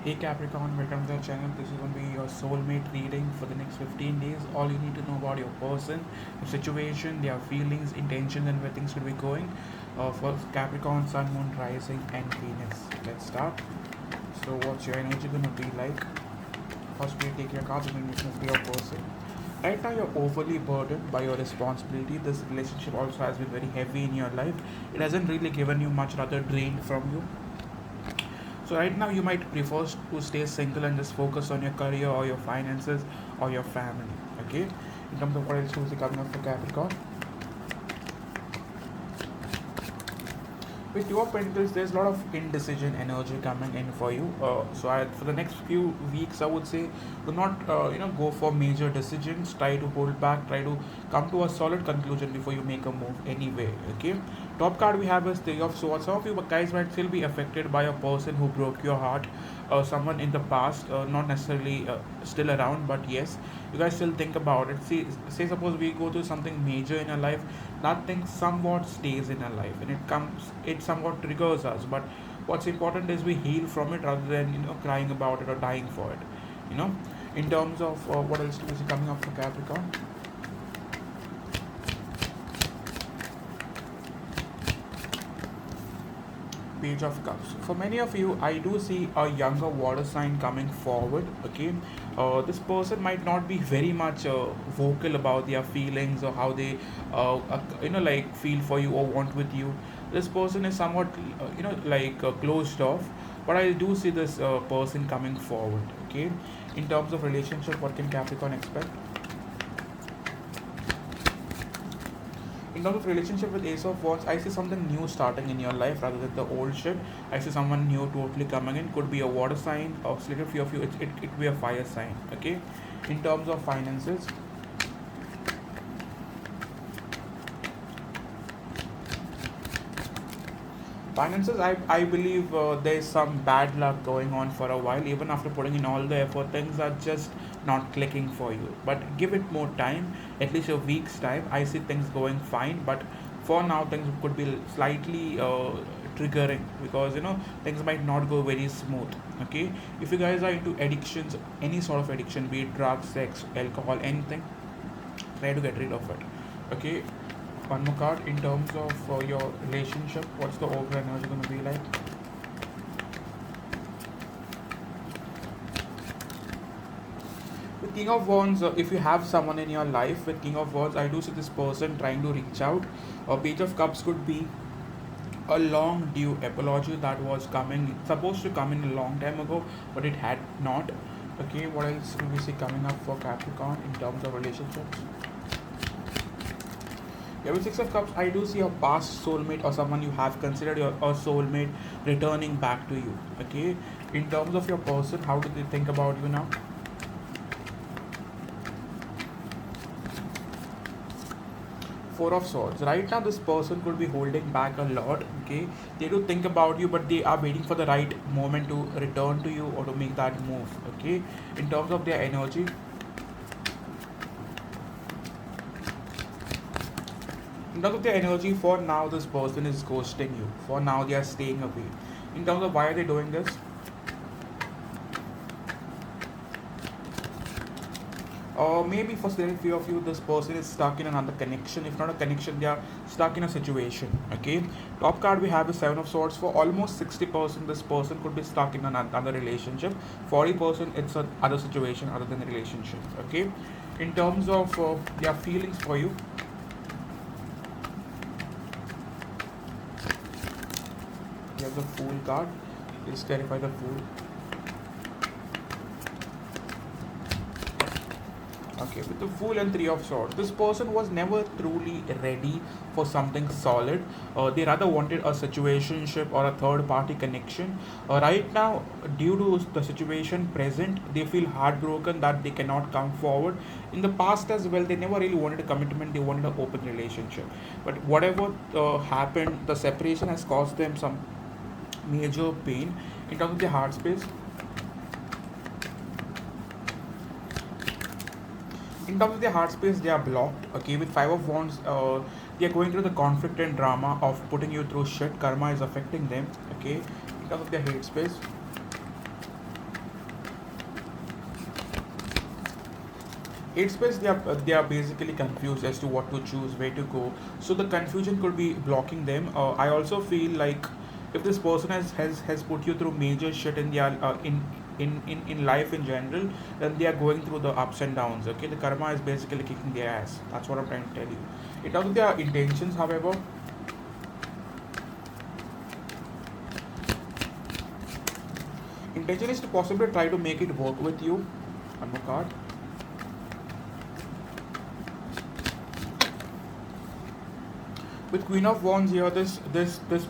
Hey Capricorn, welcome to the channel. This is going to be your soulmate reading for the next 15 days. All you need to know about your person, your situation, their feelings, intentions, and where things could be going for Capricorn, Sun, Moon, Rising, and Venus. Let's start. So, what's your energy going to be like? First, we take your cards and then we move to your person. Right now, you're overly burdened by your responsibility. This relationship also has been very heavy in your life. It hasn't really given you much, rather drained from you. So right now you might prefer to stay single and just focus on your career or your finances or your family. Okay. In terms of what else is coming up for Capricorn. With Two of Pentacles, there's a lot of indecision energy coming in for you. For the next few weeks, I would say, do not go for major decisions. Try to hold back. Try to come to a solid conclusion before you make a move anyway. Okay. Top card we have is Three of Swords. Some of you guys might still be affected by a person who broke your heart, someone in the past, not necessarily still around, but yes, you guys still think about it. See, say suppose we go through something major in our life, that thing somewhat stays in our life, and it somewhat triggers us. But what's important is we heal from it rather than crying about it or dying for it. You know, in terms of what else is coming up for Capricorn. Page of Cups. For many of you, I do see a younger water sign coming forward. Okay, this person might not be very much vocal about their feelings or how they, like feel for you or want with you. This person is somewhat, closed off. But I do see this person coming forward. Okay, in terms of relationship, what can Capricorn expect? In terms of relationship with Ace of Wands, I see something new starting in your life rather than the old shit. I see someone new totally coming in. Could be a water sign, or slightly few of you, it could be a fire sign. Okay. In terms of finances, I believe there's some bad luck going on for a while. Even after putting in all the effort, things are just not clicking for you. But give it more time, at least a week's time. I see things going fine, but for now, things could be slightly triggering because things might not go very smooth. Okay, if you guys are into addictions, any sort of addiction, be it drugs, sex, alcohol, anything, try to get rid of it. Okay, one more card in terms of your relationship. What's the overall energy going to be like? With King of Wands, if you have someone in your life with King of Wands, I do see this person trying to reach out. Page of Cups could be a long due apology that was coming, supposed to come in a long time ago, but it had not. Okay, what else do we see coming up for Capricorn in terms of relationships? Yeah, with Six of Cups, I do see a past soulmate or someone you have considered your a soulmate returning back to you. Okay, in terms of your person, how do they think about you now? Four of Swords. Right now, this person could be holding back a lot. Okay, they do think about you, but they are waiting for the right moment to return to you or to make that move. Okay, in terms of their energy, for now, this person is ghosting you. For now, they are staying away. In terms of why are they doing this? Or maybe for very few of you, this person is stuck in another connection. If not a connection, they are stuck in a situation. Okay. Top card we have is Seven of Swords. For almost 60%, this person could be stuck in another relationship. 40%, it's another situation other than a relationship. Okay. In terms of their feelings for you, you have the Fool card. Please clarify the Fool. Okay, with the Fool and Three of Swords, this person was never truly ready for something solid. They rather wanted a situationship or a third party connection. Right now, due to the situation present, they feel heartbroken that they cannot come forward. In the past as well, they never really wanted a commitment, they wanted an open relationship. But whatever happened, the separation has caused them some major pain in terms of their heart space. In terms of their heart space, they are blocked. Okay, with Five of Wands, they are going through the conflict and drama of putting you through shit. Karma is affecting them. Okay, in terms of their hate space, Eight space, they are basically confused as to what to choose, where to go. So the confusion could be blocking them. I also feel like if this person has put you through major shit in their in life in general, then they are going through the ups and downs. Okay, the karma is basically kicking their ass. That's what I'm trying to tell you. In terms of their intentions, however, intention is to possibly try to make it work with you. One more card. With Queen of Wands here, this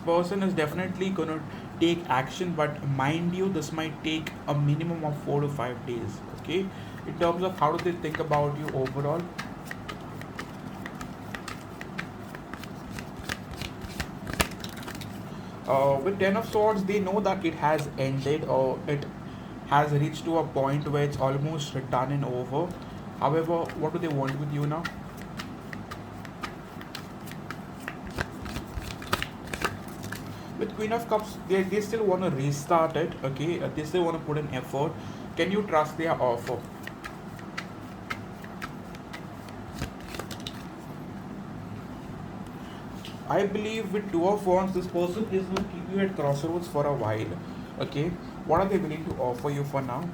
person is definitely gonna take action, but mind you, this might take a minimum of 4 to 5 days. Okay, in terms of how do they think about you overall. With Ten of Swords, they know that it has ended, or it has reached to a point where it's almost done and over. However, what do they want with you now? With Queen of Cups, they still want to restart it. Okay, they still want to put an effort. Can you trust their offer? I believe with Two of Wands, this person is going to keep you at crossroads for a while. Okay, what are they willing to offer you for now?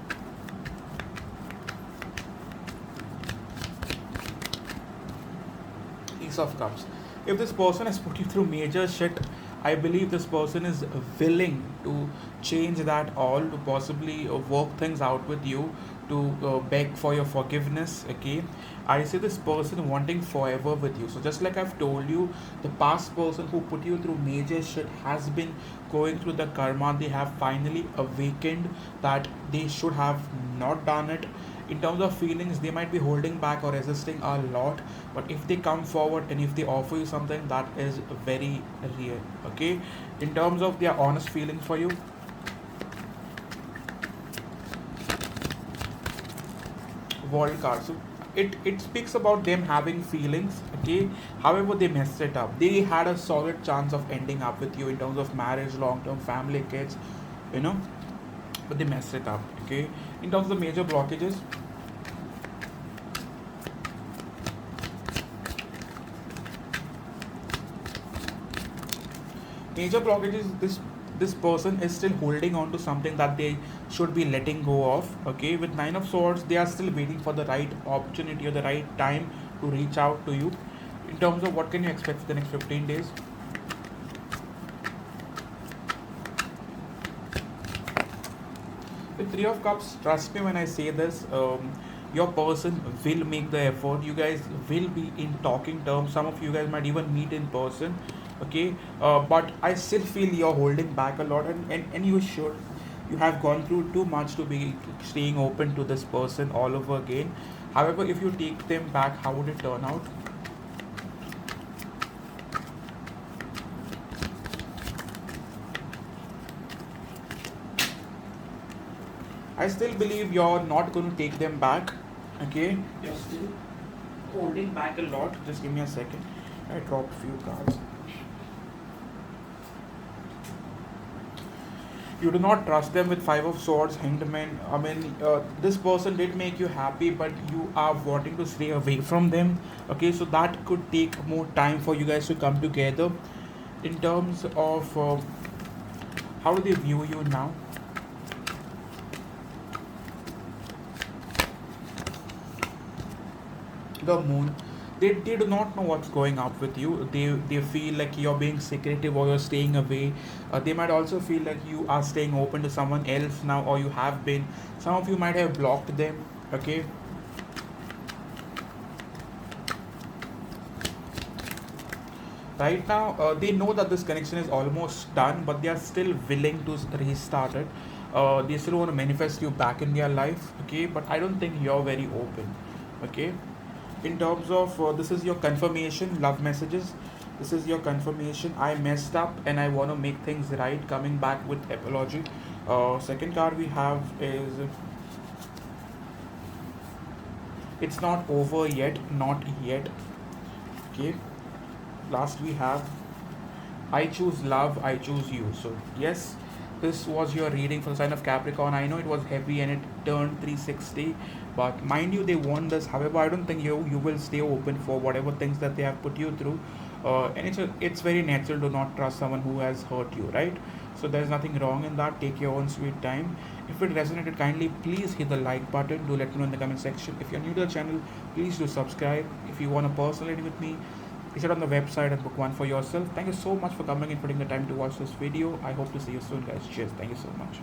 Ace of Cups. If this person has put you through major shit, I believe this person is willing to change that all, to possibly work things out with you, to beg for your forgiveness. Okay, I see this person wanting forever with you. So just like I've told you, the past person who put you through major shit has been going through the karma. They have finally awakened that they should have not done it. In terms of feelings, they might be holding back or resisting a lot, but if they come forward and if they offer you something, that is very real. Okay, in terms of their honest feelings for you, world card. So it speaks about them having feelings. Okay, however they messed it up. They had a solid chance of ending up with you in terms of marriage, long term family, kids, you know, but they messed it up. Okay, in terms of the major blockages, this person is still holding on to something that they should be letting go of. Okay, with Nine of Swords, they are still waiting for the right opportunity or the right time to reach out to you. In terms of what can you expect for the next 15 days? With Three of Cups, trust me when I say this, your person will make the effort. You guys will be in talking terms. Some of you guys might even meet in person. Okay, but I still feel you're holding back a lot, and you should. You have gone through too much to be staying open to this person all over again. However, if you take them back, how would it turn out? I still believe you're not going to take them back. Okay, you're still holding back a lot. Just give me a second. I dropped few cards. You do not trust them with Five of Swords, Hanged Man. I mean, this person did make you happy, but you are wanting to stay away from them. Okay, so that could take more time for you guys to come together. In terms of how do they view you now? The Moon. They do not know what's going up with you. They feel like you're being secretive or you're staying away. They might also feel like you are staying open to someone else now, or you have been. Some of you might have blocked them. Okay, right now they know that this connection is almost done, but they are still willing to restart it. They still want to manifest you back in their life. Okay, but I don't think you're very open. Okay, in terms of this is your confirmation love messages. This is your confirmation. I messed up and I want to make things right, coming back with apology. Second card we have is it's not over yet, not yet. Okay, last we have I choose love, I choose you. So yes, this was your reading for the sign of Capricorn. I know it was heavy and it turned 360, but mind you, they won this. However, I don't think you will stay open for whatever things that they have put you through. And it's very natural to not trust someone who has hurt you, right? So there's nothing wrong in that. Take your own sweet time. If it resonated, kindly please hit the like button. Do let me know in the comment section. If you're new to the channel, please do subscribe. If you want a personal reading with me, visit on the website and book one for yourself. Thank you so much for coming and putting the time to watch this video. I hope to see you soon, guys. Cheers. Thank you so much.